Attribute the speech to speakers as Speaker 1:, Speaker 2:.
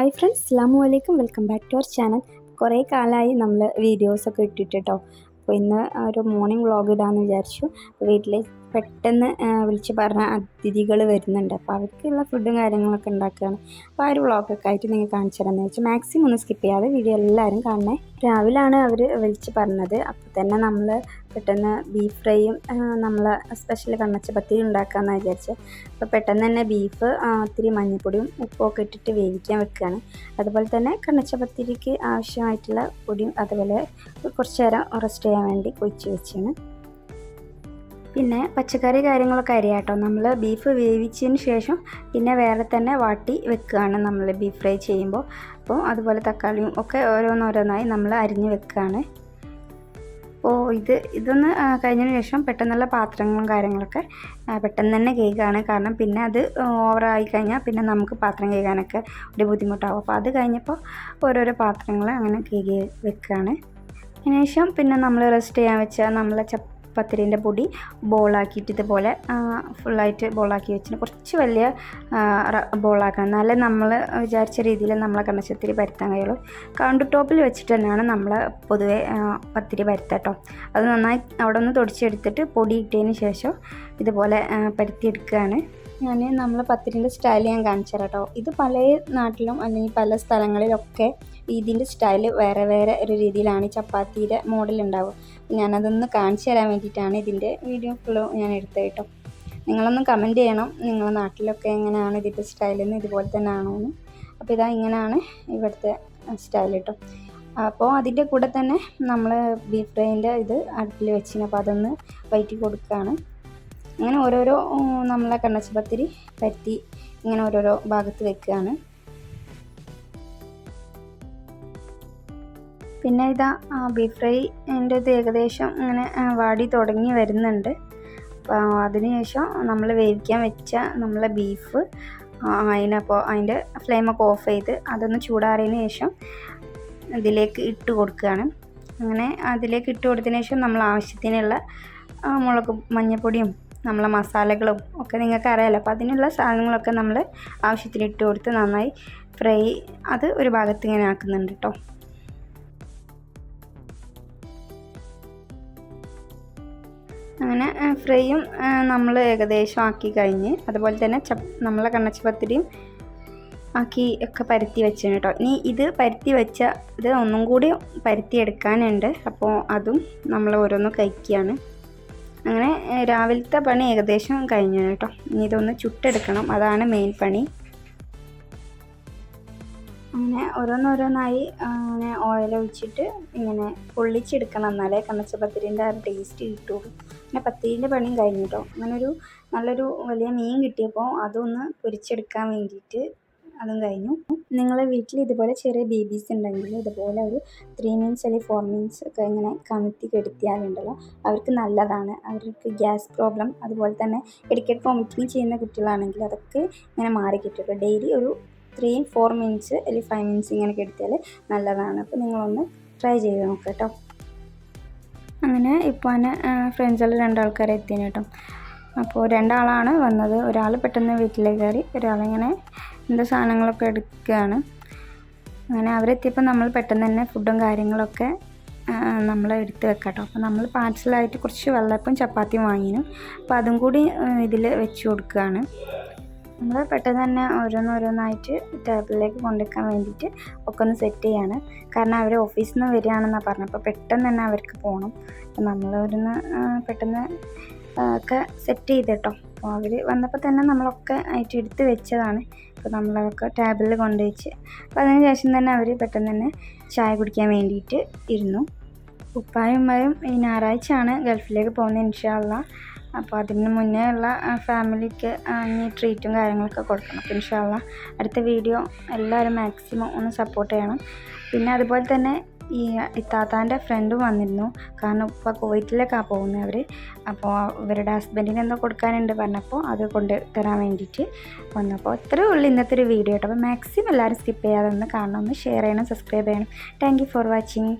Speaker 1: Hi friends, അസ്സലാമു അലൈക്കും. Welcome back to our channel. കുറേ കാലമായി നമ്മൾ വീഡിയോസൊക്കെ ഇട്ടിട്ട് കേട്ടോ. അപ്പോൾ ഇന്ന് ഒരു മോർണിംഗ് വ്ളോഗ് ഇടാമെന്ന് വിചാരിച്ചു. വീട്ടിൽ പെട്ടെന്ന് വിളിച്ച് പറഞ്ഞ അതിഥികൾ വരുന്നുണ്ട്. അപ്പോൾ അവർക്കുള്ള ഫുഡും കാര്യങ്ങളൊക്കെ ഉണ്ടാക്കുകയാണ്. അപ്പോൾ ആ ഒരു വ്ളോഗൊക്കെ ആയിട്ട് നിങ്ങൾ കാണിച്ചു തരാമെന്ന് വെച്ചാൽ മാക്സിമം ഒന്ന് സ്കിപ്പ് ചെയ്യാതെ വീഡിയോ എല്ലാവരും കാണണേ. രാവിലെയാണ് അവർ വിളിച്ച് പറഞ്ഞത്. അപ്പോൾ തന്നെ നമ്മൾ പെട്ടെന്ന് ബീഫ് ഫ്രൈയും നമ്മൾ സ്പെഷ്യൽ കണ്ണച്ചപ്പത്തിരി ഉണ്ടാക്കാമെന്ന് വിചാരിച്ചത്. അപ്പോൾ പെട്ടെന്ന് തന്നെ ബീഫ് ഇത്തിരി മഞ്ഞൾപ്പൊടിയും ഉപ്പൊക്കെ ഇട്ടിട്ട് വേവിക്കാൻ വെക്കുകയാണ്. അതുപോലെ തന്നെ കണ്ണച്ചപ്പത്തിരിക്ക് ആവശ്യമായിട്ടുള്ള പൊടിയും അതുപോലെ കുറച്ച് നേരം റെസ്റ്റ് ചെയ്യാൻ വേണ്ടി കൊഴിച്ച് വെച്ചാണ്. പിന്നെ പച്ചക്കറി കാര്യങ്ങളൊക്കെ അരിയാം കേട്ടോ. നമ്മൾ ബീഫ് വേവിച്ചതിന് ശേഷം പിന്നെ വേറെ തന്നെ വാട്ടി വെക്കുകയാണ് നമ്മൾ ബീഫ് ഫ്രൈ ചെയ്യുമ്പോൾ. അപ്പോൾ അതുപോലെ തക്കാളിയും ഒക്കെ ഓരോന്നോരോന്നായി നമ്മൾ അരിഞ്ഞ് വെക്കുകയാണ്. അപ്പോൾ ഇതൊന്ന് കഴിഞ്ഞതിന് ശേഷം പെട്ടെന്നുള്ള പാത്രങ്ങളും കാര്യങ്ങളൊക്കെ പെട്ടെന്ന് തന്നെ കഴുകുകയാണ്. കാരണം പിന്നെ അത് ഓവറായി കഴിഞ്ഞാൽ പിന്നെ നമുക്ക് പാത്രം കഴുകാനൊക്കെ ഒരു ബുദ്ധിമുട്ടാവും. അപ്പോൾ അത് കഴിഞ്ഞപ്പോൾ ഓരോരോ പാത്രങ്ങൾ അങ്ങനെ കഴുകി വെക്കുകയാണ്. അതിനുശേഷം പിന്നെ നമ്മൾ റെസ്റ്റ് ചെയ്യാൻ വെച്ച നമ്മളെ പത്തിരീൻ്റെ പൊടി ബോളാക്കിയിട്ട് ഇതുപോലെ ഫുള്ളായിട്ട് ബോളാക്കി വെച്ചിട്ട് കുറച്ച് വലിയ ബോളാക്കണം. എന്നാലേ നമ്മൾ വിചാരിച്ച രീതിയിൽ നമ്മളെ കണ്ണച്ചത്തിരി പരത്താൻ കഴിയുള്ളൂ. കൗണ്ടർ ടോപ്പിൽ വെച്ചിട്ട് തന്നെയാണ് നമ്മൾ പൊതുവെ പത്തിരി പരത്തട്ടോ. അത് നന്നായി അവിടെ ഒന്ന് തുടച്ചെടുത്തിട്ട് പൊടി ഇട്ടതിന് ശേഷം ഇതുപോലെ പരത്തിയെടുക്കുകയാണ്. നമ്മൾ പത്തിരിൻ്റെ സ്റ്റൈൽ ഞാൻ കാണിച്ചു തരാം കേട്ടോ. ഇത് പല നാട്ടിലും അല്ലെങ്കിൽ പല സ്ഥലങ്ങളിലൊക്കെ ഇതിൻ്റെ സ്റ്റൈല് വേറെ വേറെ ഒരു രീതിയിലാണ് ചപ്പാത്തിയുടെ മോഡൽ ഉണ്ടാവുക. ഞാനതൊന്ന് കാണിച്ചു തരാൻ വേണ്ടിയിട്ടാണ് ഇതിൻ്റെ വീഡിയോ ഫുള്ള് ഞാൻ എടുത്തത് കേട്ടോ. നിങ്ങളൊന്ന് കമൻറ്റ് ചെയ്യണം, നിങ്ങളുടെ നാട്ടിലൊക്കെ എങ്ങനെയാണ് ഇതിൻ്റെ സ്റ്റൈലെന്ന്, ഇതുപോലെ തന്നെ ആണോ എന്ന്. അപ്പോൾ ഇതാ ഇങ്ങനെയാണ് ഇവിടുത്തെ സ്റ്റൈൽ കേട്ടോ. അപ്പോൾ അതിൻ്റെ കൂടെ തന്നെ നമ്മൾ ബീഫ് ഫ്രൈൻ്റെ ഇത് അടുപ്പിൽ വെച്ചിന്. അപ്പോൾ അതൊന്ന് വയറ്റി കൊടുക്കുകയാണ്. അങ്ങനെ ഓരോരോ നമ്മളെ കണ്ണച്ചപ്പത്തിരി പരത്തി ഇങ്ങനെ ഓരോരോ ഭാഗത്ത് വെക്കുകയാണ്. പിന്നെ ഇതാ ബീഫ് ഫ്രൈ എൻ്റെ ഏകദേശം ഇങ്ങനെ വാടി തുടങ്ങി വരുന്നുണ്ട്. അപ്പോൾ അതിനുശേഷം നമ്മൾ വേവിക്കാൻ വെച്ച നമ്മളെ ബീഫ് അതിനപ്പോൾ അതിൻ്റെ ഫ്ലെയിമൊക്കെ ഓഫ് ചെയ്ത് അതൊന്ന് ചൂടാറിയതിന് ശേഷം ഇതിലേക്ക് ഇട്ട് കൊടുക്കുകയാണ്. അങ്ങനെ അതിലേക്ക് ഇട്ട് കൊടുത്തതിന് ശേഷം നമ്മൾ ആവശ്യത്തിനുള്ള മുളകും മഞ്ഞൾപ്പൊടിയും നമ്മളെ മസാലകളും ഒക്കെ നിങ്ങൾക്ക് അറിയാമല്ലോ. അപ്പോൾ അതിനുള്ള സാധനങ്ങളൊക്കെ നമ്മൾ ആവശ്യത്തിന് ഇട്ട് കൊടുത്ത് നന്നായി ഫ്രൈ അത് ഒരു ഭാഗത്ത് ഇങ്ങനെ ആക്കുന്നുണ്ട് കേട്ടോ. അങ്ങനെ ഫ്രൈയും നമ്മൾ ഏകദേശം ആക്കി കഴിഞ്ഞ് അതുപോലെ തന്നെ നമ്മളെ കണ്ണച്ചപ്പത്തിരിയും ആക്കി ഒക്കെ പരത്തി വെച്ചാണ് കേട്ടോ. ഇനി ഇത് പരത്തി വെച്ച ഇത് ഒന്നും കൂടി പരത്തി എടുക്കാനുണ്ട്. അപ്പോൾ അതും നമ്മൾ ഓരോന്ന് കഴിക്കുകയാണ്. അങ്ങനെ രാവിലത്തെ പണി ഏകദേശം കഴിഞ്ഞു കേട്ടോ. ഇനി ഇതൊന്ന് ചുട്ടെടുക്കണം, അതാണ് മെയിൻ പണി. അങ്ങനെ ഓരോന്നോരോന്നായി അങ്ങനെ ഓയിൽ ഒഴിച്ചിട്ട് ഇങ്ങനെ പൊള്ളിച്ചെടുക്കണം, എന്നാലേ കണ്ണച്ചപ്പത്തിരിൻ്റെ ആ ടേസ്റ്റ് കിട്ടുള്ളൂ. പിന്നെ പത്തിരിൻ്റെ പണിയും കഴിഞ്ഞു കേട്ടോ. അങ്ങനെ നല്ലൊരു വലിയ മീൻ കിട്ടിയപ്പോൾ അതൊന്ന് പൊരിച്ചെടുക്കാൻ വേണ്ടിയിട്ട് അതും കഴിഞ്ഞു. നിങ്ങളെ വീട്ടിൽ ഇതുപോലെ ചെറിയ ബേബീസ് ഉണ്ടെങ്കിൽ ഇതുപോലെ ഒരു 3 മന്ത്സ് അല്ലെങ്കിൽ 4 മന്ത്സ് ഒക്കെ ഇങ്ങനെ കമഴ്ത്തി കെടുത്തിയാലുണ്ടല്ലോ അവർക്ക് നല്ലതാണ്. അവർക്ക് ഗ്യാസ് പ്രോബ്ലം അതുപോലെ തന്നെ ഇടയ്ക്കിടയ്ക്ക് വോമിറ്റിംഗ് ചെയ്യുന്ന കുട്ടികളാണെങ്കിൽ അതൊക്കെ ഇങ്ങനെ മാറി കിട്ടും. ഡെയിലി ഒരു 3-4 മന്ത്സ് അല്ലെങ്കിൽ 5 മന്ത്സ് ഇങ്ങനെ കെടുത്തിയാൽ നല്ലതാണ്. അപ്പോൾ നിങ്ങളൊന്ന് ട്രൈ ചെയ്ത് നോക്കാം കേട്ടോ. അങ്ങനെ ഇപ്പോൾ തന്നെ ഫ്രണ്ട്സുകൾ 2 ആൾക്കാരെ എത്തിയാണ് കേട്ടോ. അപ്പോൾ 2 ആളാണ് വന്നത്. ഒരാൾ പെട്ടെന്ന് വീട്ടിലേക്ക് കയറി, ഒരാളിങ്ങനെ എന്താ സാധനങ്ങളൊക്കെ എടുക്കുകയാണ്. അങ്ങനെ അവരെത്തിയപ്പോൾ നമ്മൾ പെട്ടെന്ന് തന്നെ ഫുഡും കാര്യങ്ങളൊക്കെ നമ്മൾ എടുത്ത് വെക്കാം കേട്ടോ. അപ്പോൾ നമ്മൾ പാർസലായിട്ട് കുറച്ച് വെള്ളയപ്പം ചപ്പാത്തിയും വാങ്ങിനും. അപ്പോൾ അതും കൂടി ഇതിൽ വെച്ച് കൊടുക്കുകയാണ്. നമ്മൾ പെട്ടെന്ന് തന്നെ ഓരോന്നോരോന്നായിട്ട് ടേബിളിലേക്ക് കൊണ്ടുവയ്ക്കാൻ വേണ്ടിയിട്ട് ഒക്കെ ഒന്ന് സെറ്റ് ചെയ്യാണ്. കാരണം അവർ ഓഫീസിൽ നിന്ന് വരികയാണെന്നാണ് പറഞ്ഞത്. അപ്പോൾ പെട്ടെന്ന് തന്നെ അവർക്ക് പോകണം. അപ്പോൾ നമ്മളൊന്ന് പെട്ടെന്ന് ഒക്കെ സെറ്റ് ചെയ്ത് കേട്ടോ. അപ്പോൾ അവർ വന്നപ്പോൾ തന്നെ നമ്മളൊക്കെ ആയിട്ട് എടുത്ത് വെച്ചതാണ്. അപ്പോൾ നമ്മളതൊക്കെ ടേബിളിൽ കൊണ്ടുവച്ച് അപ്പോൾ അതിന് ശേഷം തന്നെ അവർ പെട്ടെന്ന് തന്നെ ചായ കുടിക്കാൻ വേണ്ടിയിട്ട് ഇരുന്നു. ഉപ്പായും ഉമ്മയും ഈ ഞായറാഴ്ചയാണ് ഗൾഫിലേക്ക് പോകുന്നത് ഇൻഷാ അള്ളാ. അപ്പോൾ അതിന് മുന്നേ ഉള്ള ഫാമിലിക്ക് ഇനി ട്രീറ്റും കാര്യങ്ങളൊക്കെ കൊടുക്കണം. അപ്പോൾ ഇൻഷാ അള്ളാ അടുത്ത വീഡിയോ എല്ലാവരും മാക്സിമം ഒന്ന് സപ്പോർട്ട് ചെയ്യണം. പിന്നെ അതുപോലെ തന്നെ ഈ ഇത്താത്താൻ്റെ ഫ്രണ്ടും വന്നിരുന്നു. കാരണം ഇപ്പോൾ കുവൈറ്റിലേക്കാണ് പോകുന്നത് അവർ. അപ്പോൾ ഇവരുടെ ഹസ്ബൻഡിന് എന്തോ കൊടുക്കാനുണ്ട് പറഞ്ഞപ്പോൾ അത് കൊണ്ട് തരാൻ വേണ്ടിയിട്ട് വന്നപ്പോൾ ഇത്രയേ ഉള്ളൂ ഇന്നത്തെ ഒരു വീഡിയോ കേട്ടോ. അപ്പോൾ മാക്സിമം എല്ലാവരും സ്കിപ്പ് ചെയ്യാതെ ഒന്ന് കാണണം, ഒന്ന് ഷെയർ ചെയ്യണം, സബ്സ്ക്രൈബ് ചെയ്യണം. Thank you for watching.